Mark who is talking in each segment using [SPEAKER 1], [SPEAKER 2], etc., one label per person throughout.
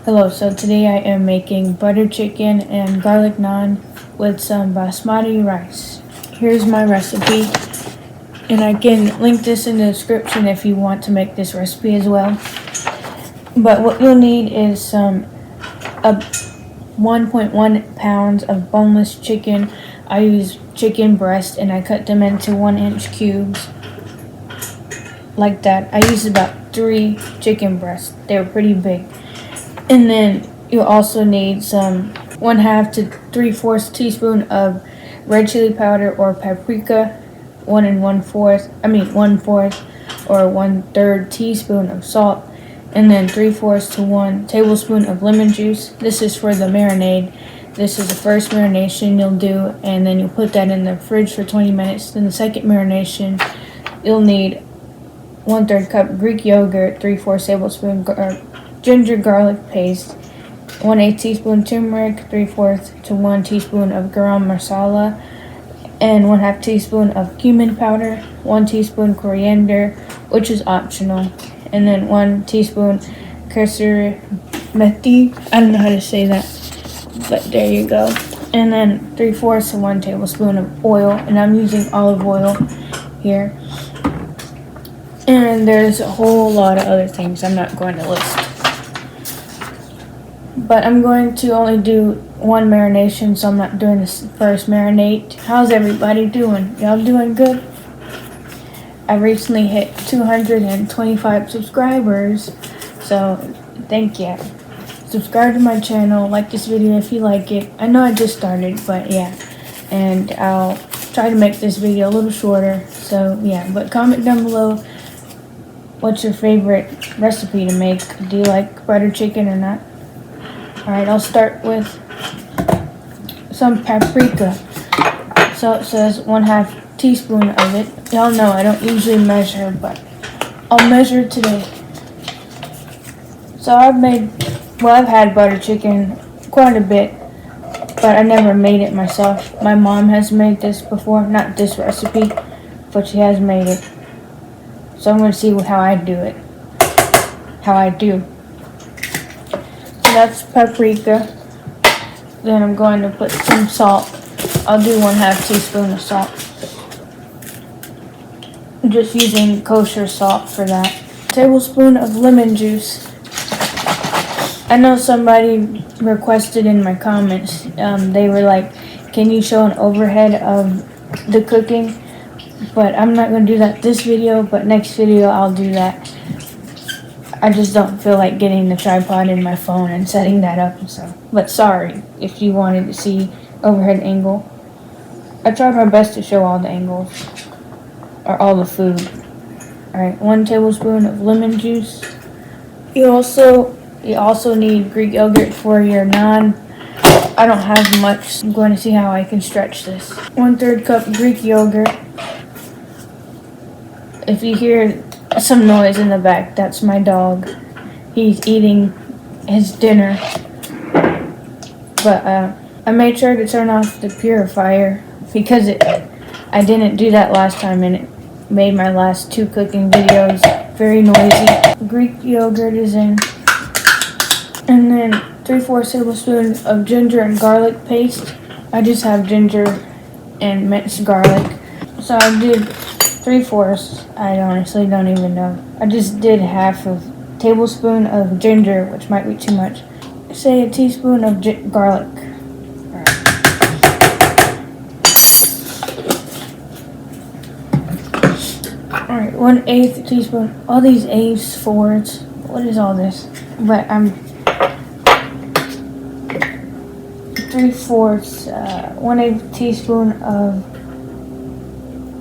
[SPEAKER 1] Hello, so today I am making butter chicken and garlic naan with some basmati rice. Here's my recipe, and I can link this in the description if you want to make this recipe as well. But what you'll need is a 1.1 pounds of boneless chicken. I use chicken breast and I cut them into 1-inch cubes like that. I used about 3 chicken breasts. They were pretty big. And then you'll also need some 1/2 to 3/4 teaspoon of red chili powder or paprika, 1 4 or 1/3 teaspoon of salt, and then 3/4 to 1 tablespoon of lemon juice. This is for the marinade. This is the first marination you'll do, and then you'll put that in the fridge for 20 minutes. Then the second marination, you'll need 1/3 cup Greek yogurt, 3/4 tablespoon ginger garlic paste, 1/8 teaspoon turmeric, 3/4 to 1 teaspoon of garam masala, and 1/2 teaspoon of cumin powder, 1 teaspoon coriander, which is optional, and then 1 teaspoon kasuri methi. I don't know how to say that, but there you go. And then 3/4 to 1 tablespoon of oil, and I'm using olive oil here. And there's a whole lot of other things I'm not going to list. But I'm going to only do one marination, so I'm not doing this first marinade. How's everybody doing? Y'all doing good? I recently hit 225 subscribers, so thank you. Subscribe to my channel, like this video if you like it. I know I just started, but yeah. And I'll try to make this video a little shorter, so yeah. But comment down below what's your favorite recipe to make. Do you like butter chicken or not? Alright, I'll start with some paprika. So it says 1/2 teaspoon of it. Y'all know I don't usually measure, but I'll measure today. So I've had butter chicken quite a bit, but I never made it myself. My mom has made this before, not this recipe, but she has made it. So I'm going to see how I do it. So that's paprika. Then I'm going to put some salt. I'll do 1/2 teaspoon of salt. I'm just using kosher salt for that. Tablespoon of lemon juice. I know somebody requested in my comments, they were like, can you show an overhead of the cooking? But I'm not going to do that this video, but next video I'll do that. I just don't feel like getting the tripod in my phone and setting that up, so. But sorry if you wanted to see overhead angle. I tried my best to show all the angles, or all the food. Alright, 1 tablespoon of lemon juice. You also need Greek yogurt for your naan. I don't have much. I'm going to see how I can stretch this. 1/3 cup Greek yogurt. If you hear some noise in the back, that's my dog. He's eating his dinner. But I made sure to turn off the purifier because I didn't do that last time, and it made my last 2 cooking videos very noisy. Greek yogurt is in. And then 3/4 tablespoon of ginger and garlic paste. I just have ginger and minced garlic. So I did 3/4. I honestly don't even know. I just did 1/2 of tablespoon of ginger, which might be too much. Say a teaspoon of garlic. Alright, 1/8 teaspoon. All these A's, 4s. What is all this? But I'm 3/4, 1/8 teaspoon of.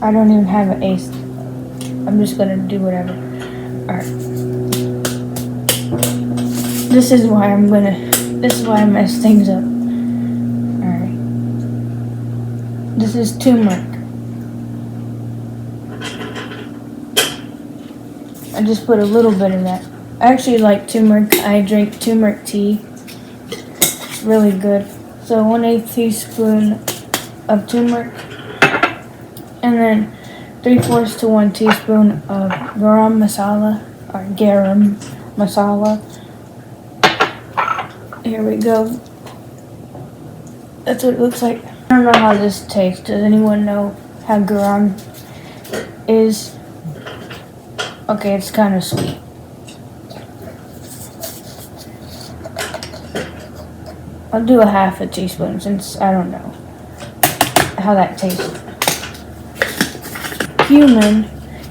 [SPEAKER 1] I don't even have an ace. I'm just gonna do whatever. Alright. This is why I mess things up. Alright. This is turmeric. I just put a little bit of that. I actually like turmeric. I drink turmeric tea. It's really good. So 1/8 teaspoon of turmeric. And then 3/4 to 1 teaspoon of garam masala, or garam masala. Here we go. That's what it looks like. I don't know how this tastes. Does anyone know how garam is? Okay, it's kind of sweet. I'll do a half a teaspoon since I don't know how that tastes. Cumin.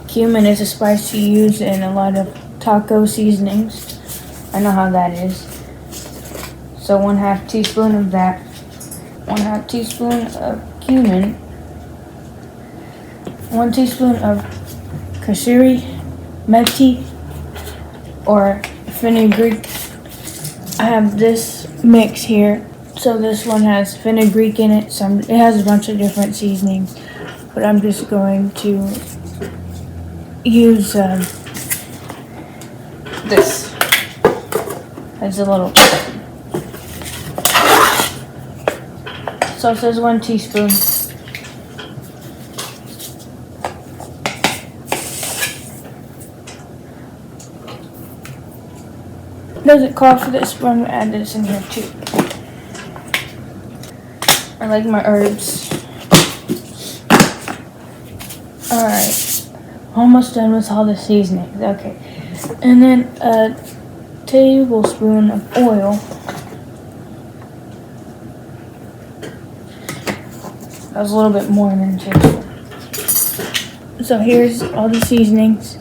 [SPEAKER 1] Cumin is a spice you use in a lot of taco seasonings. I know how that is. So 1/2 teaspoon of that. 1/2 teaspoon of cumin. 1 teaspoon of kasuri methi or fenugreek. I have this mix here. So this one has fenugreek in it. It has a bunch of different seasonings, but I'm just going to use this as a little. So it says 1 teaspoon. Doesn't call for this, but I'm gonna add this in here too. I like my herbs. Alright. Almost done with all the seasonings. Okay. And then a tablespoon of oil. That was a little bit more than a tablespoon. So here's all the seasonings.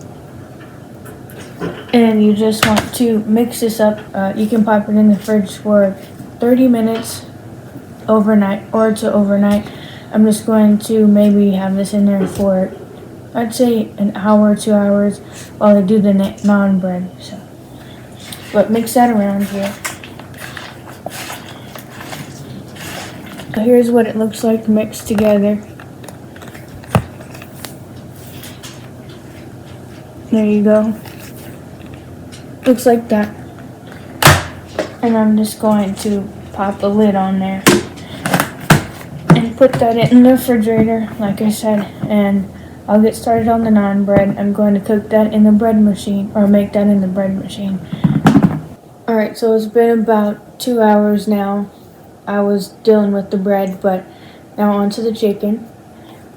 [SPEAKER 1] And you just want to mix this up. You can pop it in the fridge for 30 minutes overnight or to overnight. I'm just going to maybe have this in there for, I'd say, an hour, 2 hours while I do the naan bread. So, but mix that around here. So here's what it looks like mixed together. There you go. Looks like that. And I'm just going to pop the lid on there and put that in the refrigerator, like I said, and I'll get started on the naan bread. I'm going to cook that in the bread machine, or make that in the bread machine. Alright, so it's been about 2 hours now. I was dealing with the bread, but now onto the chicken.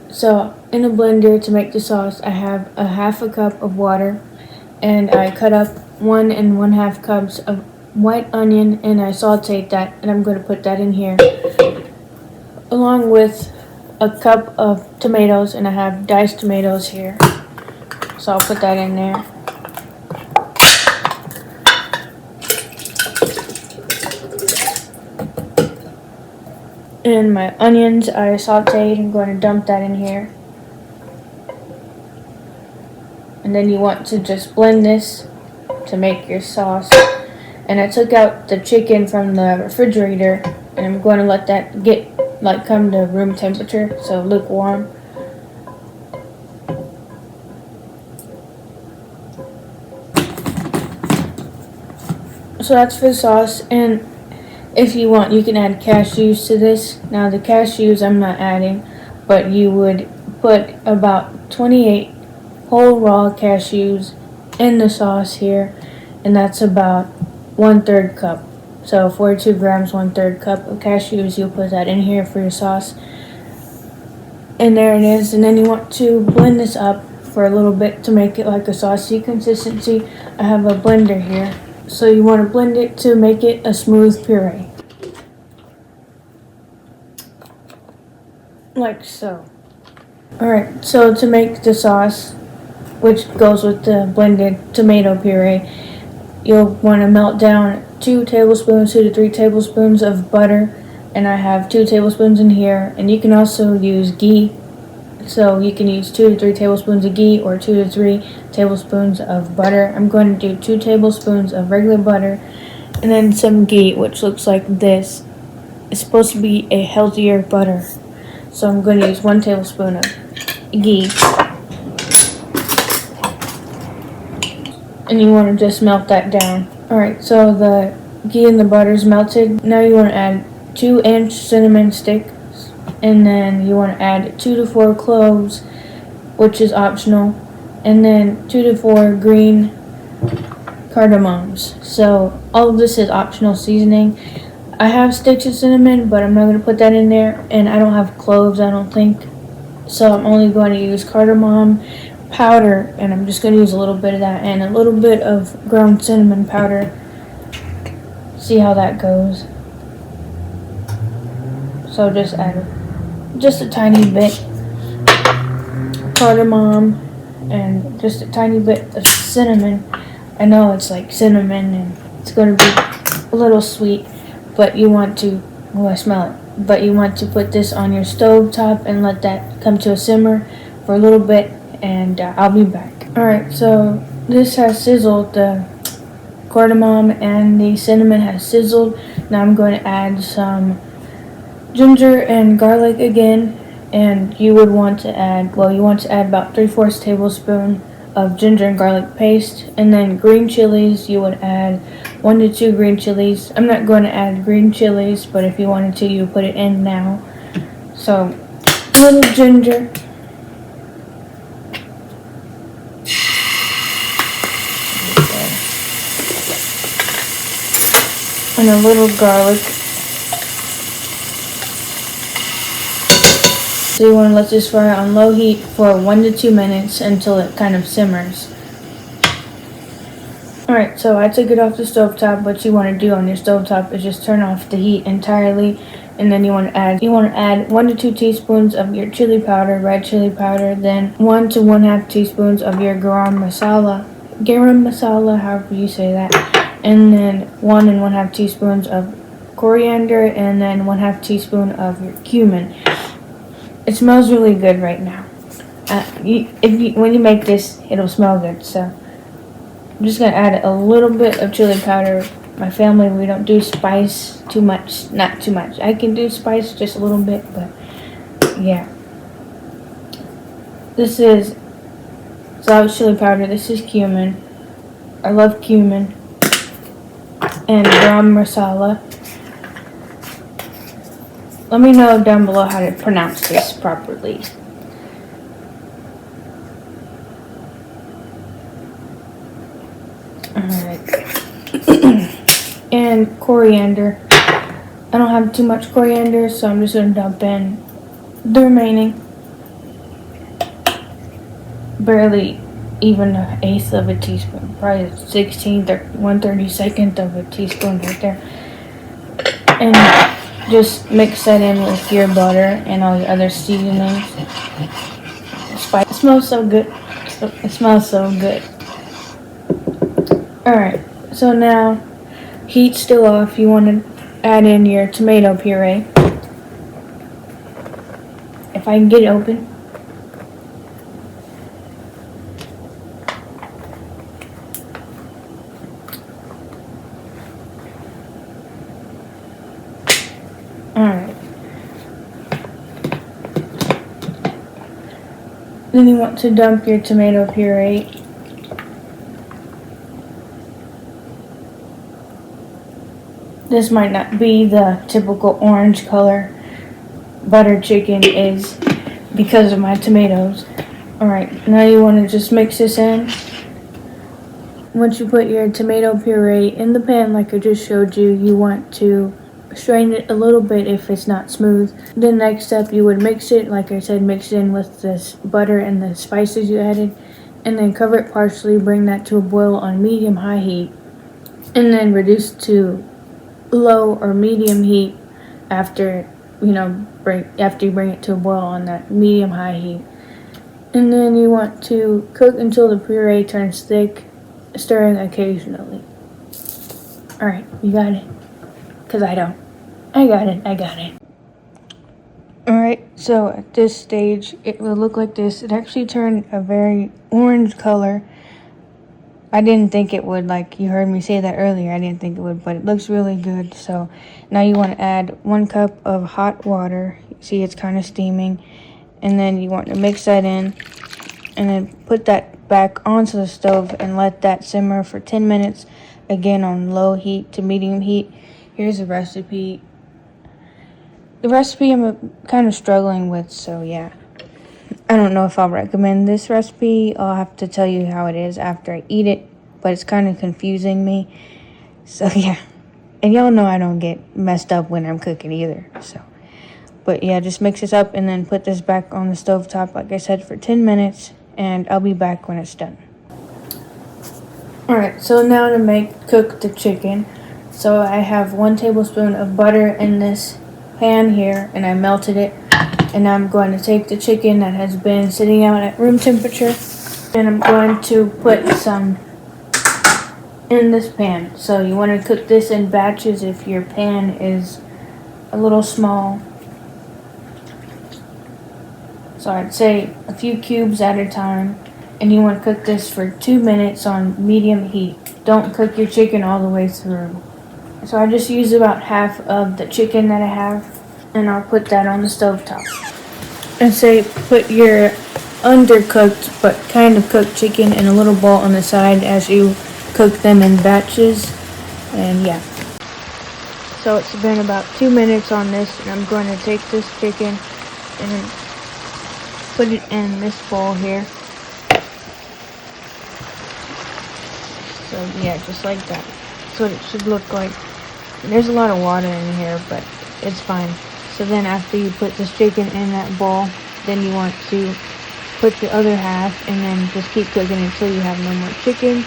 [SPEAKER 1] So in a blender to make the sauce, I have a 1/2 cup of water, and I cut up 1 1/2 cups of white onion, and I sauteed that, and I'm going to put that in here, along with a cup of tomatoes, and I have diced tomatoes here, so I'll put that in there. And my onions I sauteed. I'm going to dump that in here. And then you want to just blend this to make your sauce. And I took out the chicken from the refrigerator, and I'm going to let that come to room temperature, so lukewarm. So that's for the sauce, and if you want, you can add cashews to this. Now the cashews I'm not adding, but you would put about 28 whole raw cashews in the sauce here, and that's about 1/3 cup. So 42 grams, 1/3 cup of cashews. You'll put that in here for your sauce. And there it is. And then you want to blend this up for a little bit to make it like a saucy consistency. I have a blender here. So you want to blend it to make it a smooth puree. Like so. Alright, so to make the sauce, which goes with the blended tomato puree, you'll want to melt down 2 tablespoons, 2 to 3 tablespoons of butter, and I have 2 tablespoons in here, and you can also use ghee, so you can use 2 to 3 tablespoons of ghee or 2 to 3 tablespoons of butter. I'm going to do 2 tablespoons of regular butter, and then some ghee, which looks like this. It's supposed to be a healthier butter, so I'm going to use 1 tablespoon of ghee. And you want to just melt that down. Alright, so the ghee and the butter is melted. Now you want to add 2-inch cinnamon sticks, and then you want to add 2 to 4 cloves, which is optional, and then 2 to 4 green cardamoms. So all of this is optional seasoning. I have sticks of cinnamon, but I'm not going to put that in there, and I don't have cloves, I don't think. So I'm only going to use cardamom powder, and I'm just going to use a little bit of that and a little bit of ground cinnamon powder. See how that goes. So just add just a tiny bit cardamom and just a tiny bit of cinnamon. I know it's like cinnamon and it's going to be a little sweet, but you want to, oh, I smell it. But you want to put this on your stove top and let that come to a simmer for a little bit, and I'll be back. Alright, so this has sizzled. The cardamom and the cinnamon has sizzled. Now I'm going to add some ginger and garlic again, and you would want to add, well, you want to add about 3/4 tablespoon of ginger and garlic paste, and then green chilies. You would add 1 to 2 green chilies. I'm not going to add green chilies, but if you wanted to, you put it in now. So, a little ginger. And a little garlic. So you want to let this fry on low heat for 1 to 2 minutes until it kind of simmers. Alright, so I took it off the stovetop. What you want to do on your stovetop is just turn off the heat entirely, and then you want to add 1 to 2 teaspoons of your chili powder, red chili powder, then 1 to 1/2 teaspoons of your garam masala, however you say that, and then 1 and 1/2 teaspoons of coriander, and then 1/2 teaspoon of your cumin. It smells really good right now. When you make this, it'll smell good. So I'm just gonna add a little bit of chili powder. My family, we don't do spice too much, not too much. I can do spice just a little bit, but yeah. This is solid chili powder. This is cumin. I love cumin. And garam masala. Let me know down below how to pronounce this properly. Alright. And coriander. I don't have too much coriander, so I'm just going to dump in the remaining. Barely even 1/8 of a teaspoon. Probably 1/16 or 1/32 of a teaspoon right there. And just mix that in with your butter and all your other seasonings. Spice. It smells so good. It smells so good. Alright, so now heat's still off. You want to add in your tomato puree. If I can get it open. Alright. Then you want to dump your tomato puree. This might not be the typical orange color butter chicken is because of my tomatoes. Alright, now you want to just mix this in. Once you put your tomato puree in the pan like I just showed you, you want to strain it a little bit if it's not smooth. The next step, you would mix it, like I said, mix it in with this butter and the spices you added, and then cover it partially, bring that to a boil on medium-high heat, and then reduce to low or medium heat after you bring it to a boil on that medium-high heat. And then you want to cook until the puree turns thick, stirring occasionally. Alright, you got it? Because I don't. I got it. Alright, so at this stage, it will look like this. It actually turned a very orange color. I didn't think it would, like you heard me say that earlier. I didn't think it would, but it looks really good. So now you want to add 1 cup of hot water. See, it's kind of steaming. And then you want to mix that in and then put that back onto the stove and let that simmer for 10 minutes, again on low heat to medium heat. Here's the recipe. The recipe I'm kind of struggling with, so yeah. I don't know if I'll recommend this recipe. I'll have to tell you how it is after I eat it. but it's kind of confusing me. So yeah, and y'all know I don't get messed up when I'm cooking either. So, but yeah, just mix this up and then put this back on the stovetop, like I said, for 10 minutes, and I'll be back when it's done. Alright, so now to cook the chicken. So I have 1 tablespoon of butter in this pan here, and I melted it. And now I'm going to take the chicken that has been sitting out at room temperature, and I'm going to put some in this pan. So you want to cook this in batches if your pan is a little small. So I'd say a few cubes at a time. And you want to cook this for 2 minutes on medium heat. Don't cook your chicken all the way through. So I just use about half of the chicken that I have, and I'll put that on the stovetop. And say put your undercooked but kind of cooked chicken in a little bowl on the side as you cook them in batches. And yeah. So it's been about 2 minutes on this, and I'm going to take this chicken and put it in this bowl here. So yeah, just like that. That's what it should look like. There's a lot of water in here, but it's fine. So then after you put this chicken in that bowl, then you want to put the other half and then just keep cooking until you have no more chicken.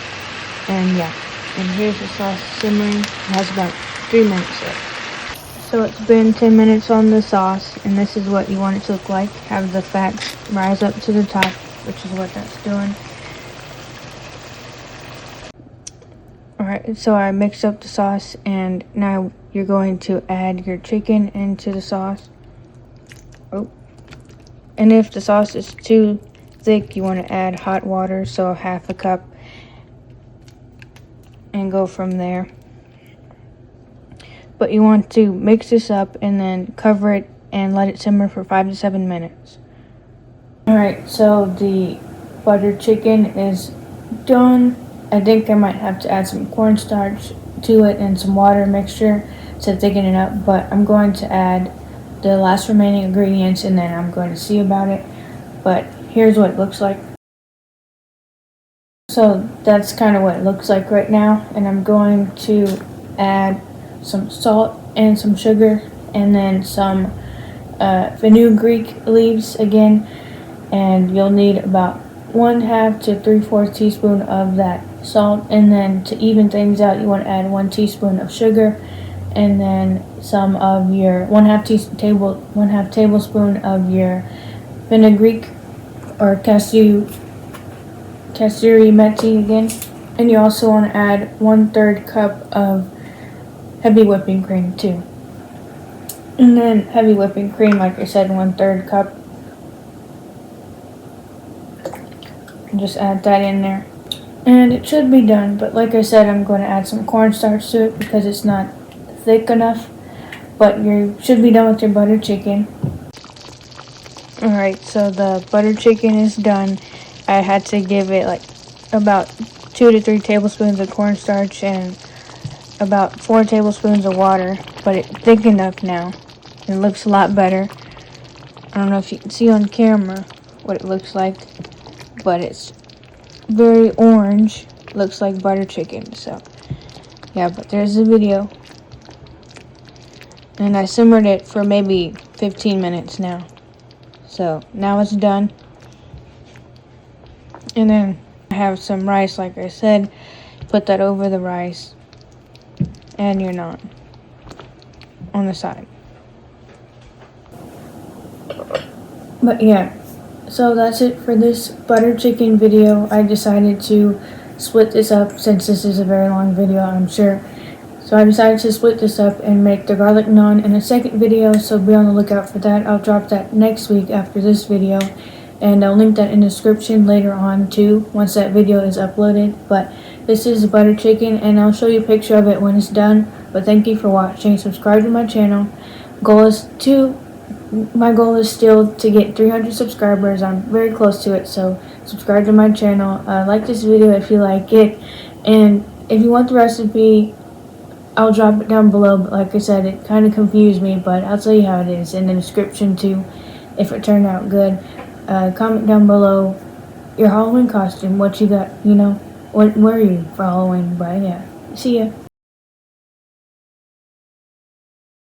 [SPEAKER 1] And yeah, and here's the sauce simmering. It has about 3 minutes left. So it's been 10 minutes on the sauce, and this is what you want it to look like. Have the fat rise up to the top, which is what that's doing. Alright, so I mixed up the sauce, and now you're going to add your chicken into the sauce. Oh. And if the sauce is too thick, you want to add hot water, so half a cup, and go from there. But you want to mix this up and then cover it and let it simmer for 5 to 7 minutes. Alright, so the buttered chicken is done. I think I might have to add some cornstarch to it and some water mixture to thicken it up, but I'm going to add the last remaining ingredients and then I'm going to see about it. But here's what it looks like. So that's kind of what it looks like right now, and I'm going to add some salt and some sugar and then some fenugreek leaves again, and you'll need about 1/2 to 3/4 teaspoon of that salt, and then to even things out you want to add 1 teaspoon of sugar, and then some of your 1/2 tablespoon of your fenugreek or cashew methi again, and you also want to add 1/3 cup of heavy whipping cream too. And then heavy whipping cream, like I said, 1/3 cup. And just add that in there. And it should be done, but like I said, I'm going to add some cornstarch to it because it's not thick enough. But you should be done with your buttered chicken. Alright, so the buttered chicken is done. I had to give it like about 2 to 3 tablespoons of cornstarch and about 4 tablespoons of water, but it's thickened up now. It looks a lot better. I don't know if you can see on camera what it looks like, but it's very orange. Looks like butter chicken. So yeah, but there's the video, and I simmered it for maybe 15 minutes now. So now it's done. And then I have some rice, like I said. Put that over the rice and your naan on the side. But yeah, so that's it for this butter chicken video. I decided to split this up since this is a very long video, I'm sure. So I decided to split this up and make the garlic naan in a second video, so be on the lookout for that. I'll drop that next week after this video, and I'll link that in the description later on too, once that video is uploaded. But this is butter chicken, and I'll show you a picture of it when it's done. But thank you for watching. Subscribe to my channel. My goal is still to get 300 subscribers. I'm very close to it, so subscribe to my channel. Like this video if you like it, and if you want the recipe, I'll drop it down below. But like I said, it kind of confused me, but I'll tell you how it is in the description too, if it turned out good. Comment down below your Halloween costume, what you got, Where are you for Halloween, Brian? Yeah. See ya.